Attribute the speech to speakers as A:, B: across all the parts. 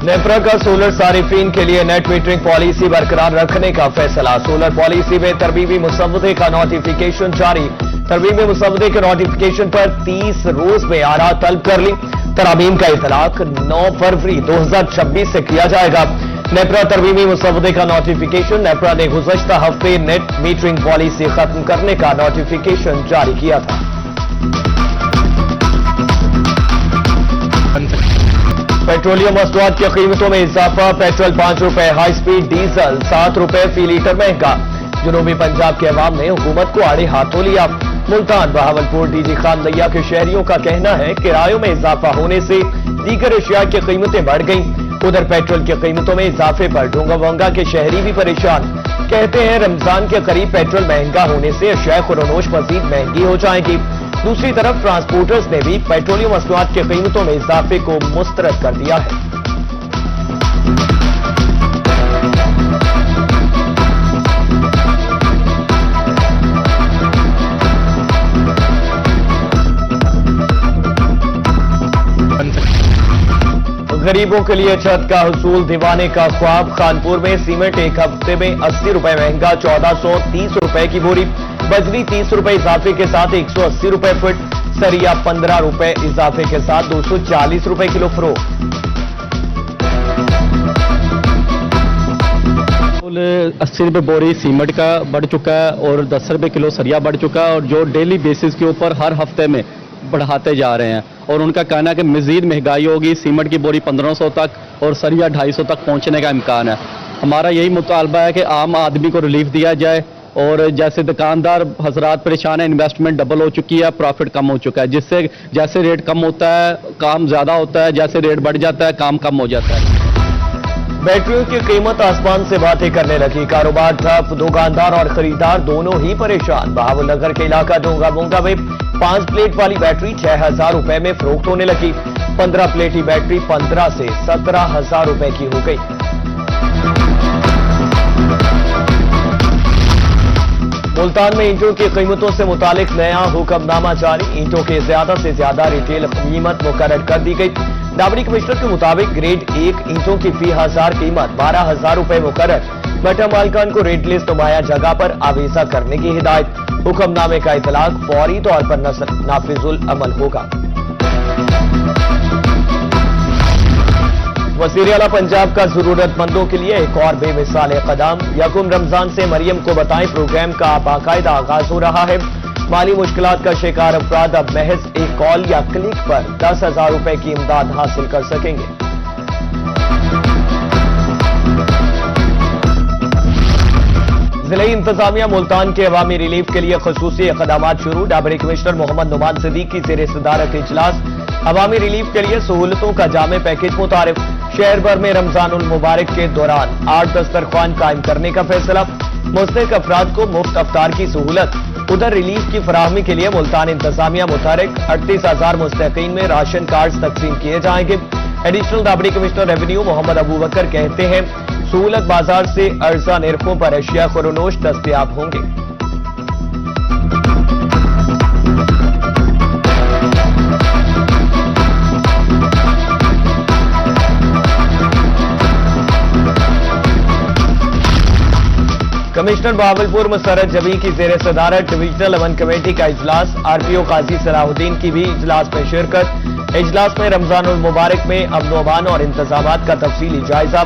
A: नेपरा का सोलर सारिफीन के लिए नेट मीटरिंग पॉलिसी बरकरार रखने का फैसला। सोलर पॉलिसी में तरमीमी मुसव्वदे का नोटिफिकेशन जारी। तरमीमी मुसव्वदे के नोटिफिकेशन पर 30 रोज में आरा तलब कर ली। तरामीम का इतलाक 9 फरवरी 2026 से किया जाएगा। नेपरा तरमीमी मुसव्वदे का नोटिफिकेशन। नेपरा ने गुज़श्ता हफ्ते नेट मीटरिंग पॉलिसी खत्म करने का नोटिफिकेशन जारी किया था। पेट्रोलियम मसनूआत की कीमतों में इजाफा। पेट्रोल 5 रुपए, हाई स्पीड डीजल 7 रुपए फी लीटर महंगा। जनूबी पंजाब के अवाम ने हुकूमत को आड़े हाथों लिया। मुल्तान, बहावलपुर, डीजी खान दैया के शहरियों का कहना है किरायों में इजाफा होने से दीगर अशिया की कीमतें बढ़ गईं। उधर पेट्रोल की कीमतों में इजाफे पर डोंगा वोंगा के शहरी भी परेशान। कहते हैं रमजान के करीब पेट्रोल महंगा होने से अशिया खुरोनोश मजीद महंगी हो जाएगी। दूसरी तरफ ट्रांसपोर्टर्स ने भी पेट्रोलियम मसनूआत की कीमतों में इजाफे को मुस्तरद कर दिया है। गरीबों के लिए छत का हुसूल दीवाने का ख्वाब। खानपुर में सीमेंट एक हफ्ते में 80 रुपए महंगा, 1430 रुपए की बोरी। बजरी 30 रुपए इजाफे के साथ 180 रुपए फुट। सरिया 15 रुपए इजाफे के साथ 240 रुपए किलो फरोख्त।
B: 80 रुपए बोरी सीमेंट का बढ़ चुका है और 10 रुपए किलो सरिया बढ़ चुका है, और जो डेली बेसिस के ऊपर हर हफ्ते में बढ़ाते जा रहे हैं। और उनका कहना है कि मजीद महंगाई होगी। सीमेंट की बोरी 1500 तक और सरिया 250 तक पहुंचने का इम्कान है। हमारा यही मुतालबा है कि आम आदमी को रिलीफ दिया जाए, और जैसे दुकानदार हजरात परेशान है, इन्वेस्टमेंट डबल हो चुकी है, प्रॉफिट कम हो चुका है, जिससे जैसे रेट कम होता है काम ज्यादा होता है, जैसे रेट बढ़ जाता है काम कम हो जाता है।
A: बैटरियों की कीमत आसमान से बातें करने लगी। कारोबार ठप, दुकानदार और खरीदार दोनों ही परेशान। बहावलनगर के इलाका डोंगा बोंगा में 5 प्लेट वाली बैटरी 6000 रुपए में फरोख्त होने लगी। 15 प्लेटी बैटरी 15 से 17000 रुपए की हो गई। मुल्तान में ईंटों की कीमतों से मुतालिक नया हुक्मनामा जारी। ईंटों के ज्यादा से ज्यादा रिटेल कीमत मुकर्रर कर दी गई। डाबरी कमिश्नर के मुताबिक ग्रेड 1 ईंटों की फी 1000 कीमत 12000 रुपए मुकर्रर। भट्टा मालिकान को रेट लिस्ट नुमाया जगह पर आवेजा करने की हिदायत। हुक्मनामे का इतलाक फौरी तौर पर नाफिजुल अमल होगा। वज़ीर आला पंजाब का जरूरतमंदों के लिए एक और बेमिसाल कदम। यकुम रमजान से मरियम को बताएं प्रोग्राम का बाकायदा आगाज हो रहा है। माली मुश्किलात का शिकार अफराद अब महज एक कॉल या क्लिक पर 10,000 रुपए की इमदाद हासिल कर सकेंगे। जिला इंतजामिया मुल्तान के अवामी रिलीफ के लिए खसूसी इक़दामात शुरू। डाबरी कमिश्नर मोहम्मद नुमान सिद्दीकी की ज़ेर सदारत इजलास। अवामी रिलीफ के लिए सहूलतों का जामे पैकेज मुतारिफ। शहर भर में रमजानुल मुबारक के दौरान 8 दस्तरखान कायम करने का फैसला। मुस्तहिक अफराद को मुफ्त अफ्तार की सहूलत। उधर रिलीफ की फराहमी के लिए मुल्तान इंतजामिया मुतारिक 38,000 मुस्तहिकीन में राशन कार्ड तकसीम किए जाएंगे। एडिशनल डाबरी कमिश्नर रेवेन्यू मोहम्मद अबू बकर कहते हैं सहूलत बाजार से अर्जा निर्खों पर अशिया खुरोनोश दस्तयाब होंगे। कमिश्नर बहावलपुर मुसर्रत जबी की ज़ेर सदारत डिविजनल अमन कमेटी का इजलास। आरपीओ काजी सलाहुद्दीन की भी इजलास में शिरकत। इजलास में रमजानुल मुबारक में अमन अमान और इंतजामात का तफसीली जायजा।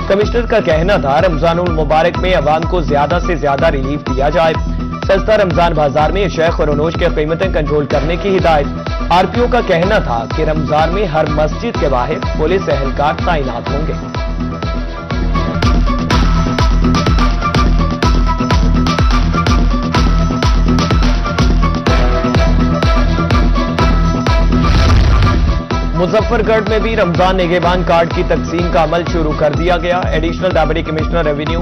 A: कमिश्नर का कहना था रमजानुल मुबारक में अवाम को ज्यादा से ज्यादा रिलीफ दिया जाए। सस्ता रमजान बाजार में अशिया खुरोनोश की कीमतें कंट्रोल करने की हिदायत। आरपीओ का कहना था कि रमजान में हर मस्जिद के बाहर पुलिस एहलकार तैनात होंगे। मुजफ्फरगढ़ में भी रमजान निगहबान कार्ड की तकसीम का अमल शुरू कर दिया गया। एडिशनल डाबरी कमिश्नर रेवेन्यू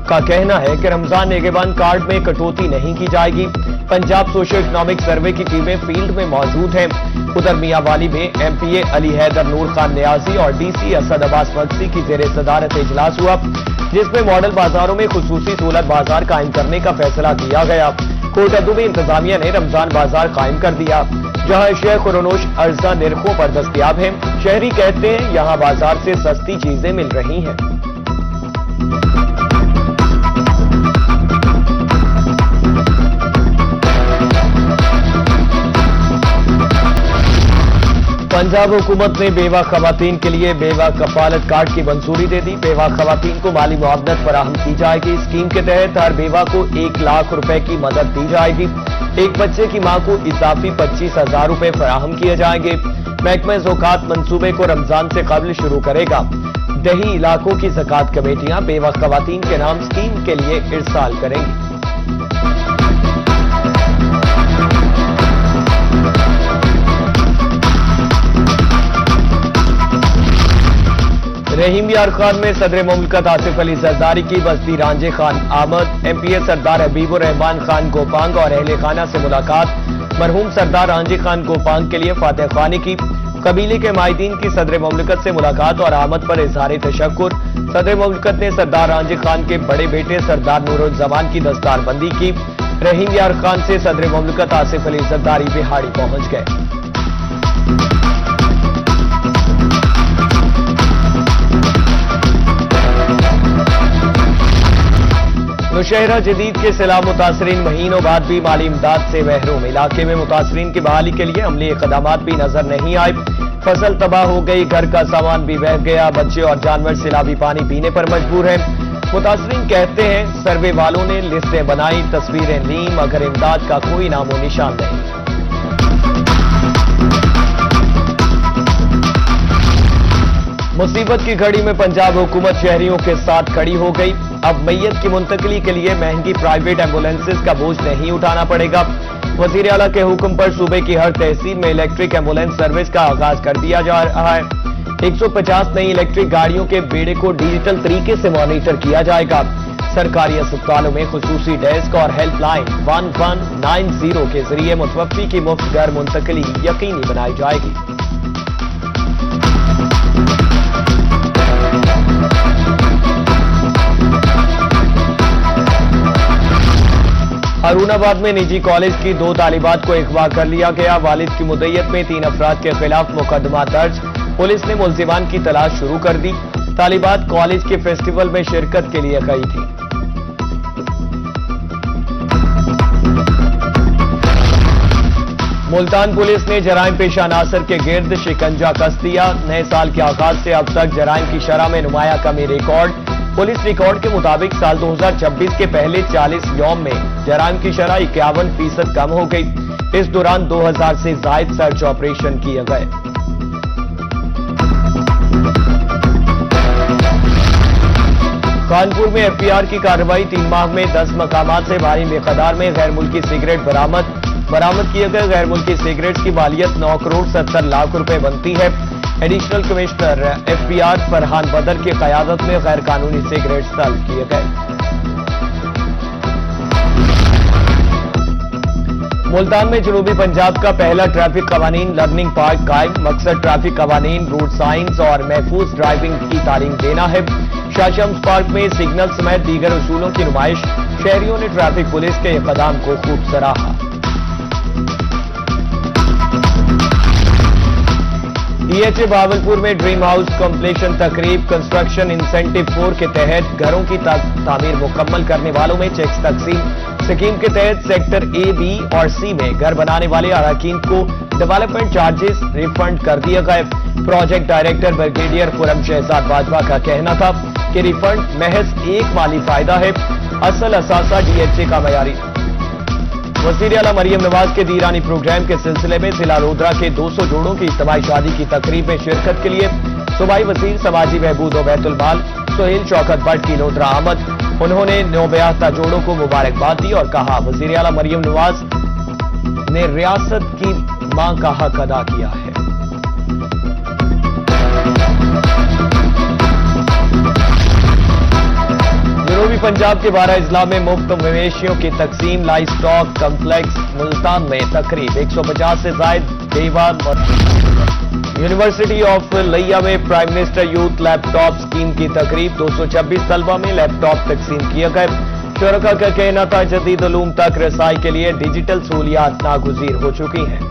A: का कहना है कि रमजान निगहबान कार्ड में कटौती नहीं की जाएगी। पंजाब सोशो इकोनॉमिक सर्वे की टीमें फील्ड में मौजूद हैं। उधर मियांवाली में एमपीए अली हैदर नूर खान न्याजी और डीसी असद अब्बास मक्सी की ज़ेर सदारत इजलास हुआ, जिसमें मॉडल बाजारों में खुसूसी सहूलत बाजार कायम करने का फैसला किया गया। कोटअद्दू में इंतजामिया ने रमजान बाजार कायम कर दिया, जहां अशिया खुरनोश अर्जा निर्खों पर दस्तयाब है। शहरी कहते हैं यहां बाजार से सस्ती चीजें मिल रही हैं। पंजाब हुकूमत ने बेवा खवातीन के लिए बेवा कफालत कार्ड की मंजूरी दे दी। बेवा खवातीन को माली मुआवनत फराहम की जाएगी। स्कीम के तहत हर बेवा को 1 लाख रुपए की मदद दी जाएगी। एक बच्चे की मां को इजाफी 25,000 रुपए फराहम किए जाएंगे। महकमा ज़कात मंसूबे को रमजान से कबल शुरू करेगा। दही इलाकों की ज़कात कमेटियां बेवा खवातीन के नाम स्कीम के लिए इरसाल करेंगी। रहीम यार खान में सदर मुमलकत आसिफ अली जरदारी की बस्ती रांझे खान आमद। एमपीए सरदार हबीबुर रहमान खान गोपांग और अहले खाना से मुलाकात। मरहूम सरदार रांझे खान गोपांग के लिए फातह खानी की। कबीले के माहिदीन की सदर मुमलकत से मुलाकात और आमद पर इजहार तशक्कुर। सदर मुमलकत ने सरदार रांझे खान के बड़े बेटे सरदार नूरुज़्ज़मान की दस्तारबंदी की। रहीम यार खान से सदर मुमलकत आसिफ अली जरदारी बिहाड़ी पहुंच गए। नौशहरा जदीद के सैलाब मुतासरीन महीनों बाद भी माली इमदाद से महरूम। इलाके में मुतासरीन की बहाली के लिए अमली इक़दामात भी नजर नहीं आए। फसल तबाह हो गई, घर का सामान भी बह गया, बच्चे और जानवर सैलाबी पानी पीने पर मजबूर हैं। मुतासरीन कहते हैं सर्वे वालों ने लिस्टें बनाई, तस्वीरें ली, मगर इमदाद का कोई नामो निशान नहीं। मुसीबत की घड़ी में पंजाब हुकूमत शहरियों के साथ खड़ी हो गई। अब मैयत की मुंतकली के लिए महंगी प्राइवेट एम्बुलेंसेज का बोझ नहीं उठाना पड़ेगा। वजीर आला के हुक्म पर सूबे की हर तहसील में इलेक्ट्रिक एम्बुलेंस सर्विस का आगाज कर दिया जा रहा है। 150 नई इलेक्ट्रिक गाड़ियों के बेड़े को डिजिटल तरीके से मॉनिटर किया जाएगा। सरकारी अस्पतालों में खुसूसी डेस्क और हेल्पलाइन 1190 के जरिए मुतवफ़ी की मुफ्त घर मुंतकली यकीनी बनाई जाएगी। हारूनाबाद में निजी कॉलेज की 2 तालिबात को अगवा कर लिया गया। वालिद की मुद्दत में 3 अफराद के खिलाफ मुकदमा दर्ज। पुलिस ने मुल्जिमान की तलाश शुरू कर दी। तालिबात कॉलेज के फेस्टिवल में शिरकत के लिए गई थी। मुल्तान पुलिस ने जराइम पेशा नासर के गिर्द शिकंजा कस दिया। नए साल के आगाज से अब तक जराइम की शरह में नुमाया कमी रिकॉर्ड। पुलिस रिकॉर्ड के मुताबिक साल 2026 के पहले 40 यौम में जराइम की शरह 51% कम हो गई। इस दौरान 2000 से जायद सर्च ऑपरेशन किए गए। कानपुर में एफपीआर की कार्रवाई। 3 माह में 10 मकामात से भारी मिकदार में गैर मुल्की सिगरेट बरामद किए गए। गैर मुल्की सिगरेट की मालियत 9 करोड़ 70 लाख रुपए बनती है। एडिशनल कमिश्नर एफपीआर फरहान बदर की क़यादत में गैर कानूनी सिगरेट तलब किए गए। मुल्तान में जनूबी पंजाब का पहला ट्रैफिक कवानीन लर्निंग पार्क कायम। मकसद ट्रैफिक कवानीन, रूट साइंस और महफूज ड्राइविंग की तालीम देना है। शाह शम्स पार्क में सिग्नल समेत दीगर उसूलों की नुमाइश। शहरियों ने ट्रैफिक पुलिस के इक़दाम को खूब सराहा। डीएचए भावलपुर में ड्रीम हाउस कंप्लीशन तकरीब। कंस्ट्रक्शन इंसेंटिव 4 के तहत घरों की तामीर मुकम्मल करने वालों में चेक्स तकसीम। स्कीम के तहत सेक्टर ए, बी और सी में घर बनाने वाले अराकीन को डेवलपमेंट चार्जेस रिफंड कर दिए गए। Project director brigadier Khurram Shahzad Bajwa का कहना था कि रिफंड महज एक माली फायदा है, असल असासा डीएचए का मयारी। वज़ीर आला मरियम नवाज के दीरानी प्रोग्राम के सिलसिले में जिला लोधरा के 200 जोड़ों की इज्तिमाई शादी की तकरीब में शिरकत के लिए सूबाई वज़ीर समाजी बहबूद व बैतुल माल सुहेल शौकत भट्ट की लोधरा आमद। उन्होंने नौब्याहता जोड़ों को मुबारकबाद दी और कहा वज़ीर आला मरियम नवाज ने रियासत की मां का हक अदा किया है। जनूबी पंजाब के 12 अजला में मुफ्त मवेशियों की तकसीम। लाइव स्टॉक कम्प्लेक्स मुल्तान में तकरीब। 150 से जायद बेवा। यूनिवर्सिटी ऑफ लिया में prime minister youth laptop scheme की तकरीब। 226 तलबा में लैपटॉप तकसीम किए गए। शुरका का कहना था जदीद उलूम तक रसाई के लिए डिजिटल सहूलियात नागुज़ीर हो चुकी हैं।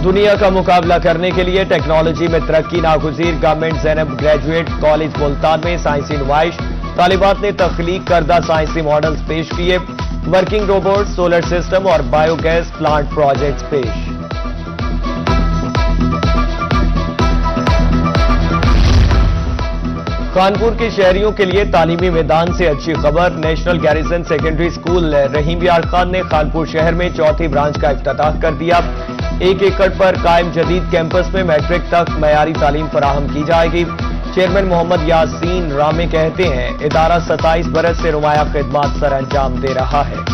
A: दुनिया का मुकाबला करने के लिए टेक्नोलॉजी में तरक्की नागुज़ीर। Government Zainab graduate college Multan में साइंसी नुमाइश। तालिबात ने तख्लीक करदा साइंसी मॉडल्स पेश किए। वर्किंग रोबोट, सोलर सिस्टम और बायोगैस प्लांट प्रोजेक्ट्स पेश। कानपुर के शहरियों के लिए तालीमी मैदान से अच्छी खबर। नेशनल गैरिसन सेकेंडरी स्कूल रहीम यार खान ने कानपुर शहर में चौथी ब्रांच का इफ्तिताह कर दिया। 1 एकड़ पर कायम जदीद कैंपस में मैट्रिक तक मयारी तालीम फराहम की जाएगी। चेयरमैन मोहम्मद यासीन रामे कहते हैं इदारा 27 बरस से नुमाया खिदमात सर अंजाम दे रहा है।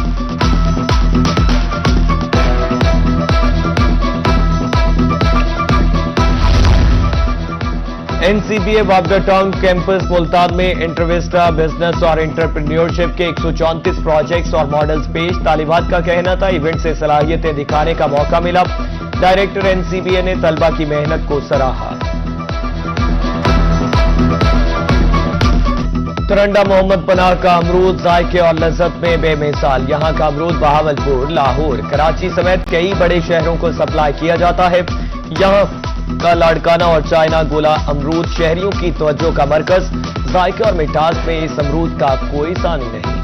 A: एनसीबीए वापडा टाउन कैंपस मुल्तान में इंटरविस्टा बिजनेस और एंटरप्रेन्योरशिप के 134 प्रोजेक्ट्स और मॉडल्स पेश। तालिबात का कहना था इवेंट से सलाहियतें दिखाने का मौका मिला। डायरेक्टर एनसीबीए ने तलबा की मेहनत को सराहा। तरंडा मोहम्मद पनाह का अमरूद जायके और लज्जत में बेमिसाल। यहां का अमरूद बहावलपुर, लाहौर, कराची समेत कई बड़े शहरों को सप्लाई किया जाता है। यहां का लाड़काना और चाइना गोला अमरूद शहरियों की तवज्जो का मरकज। जायके और मिठास में इस अमरूद का कोई सानी नहीं।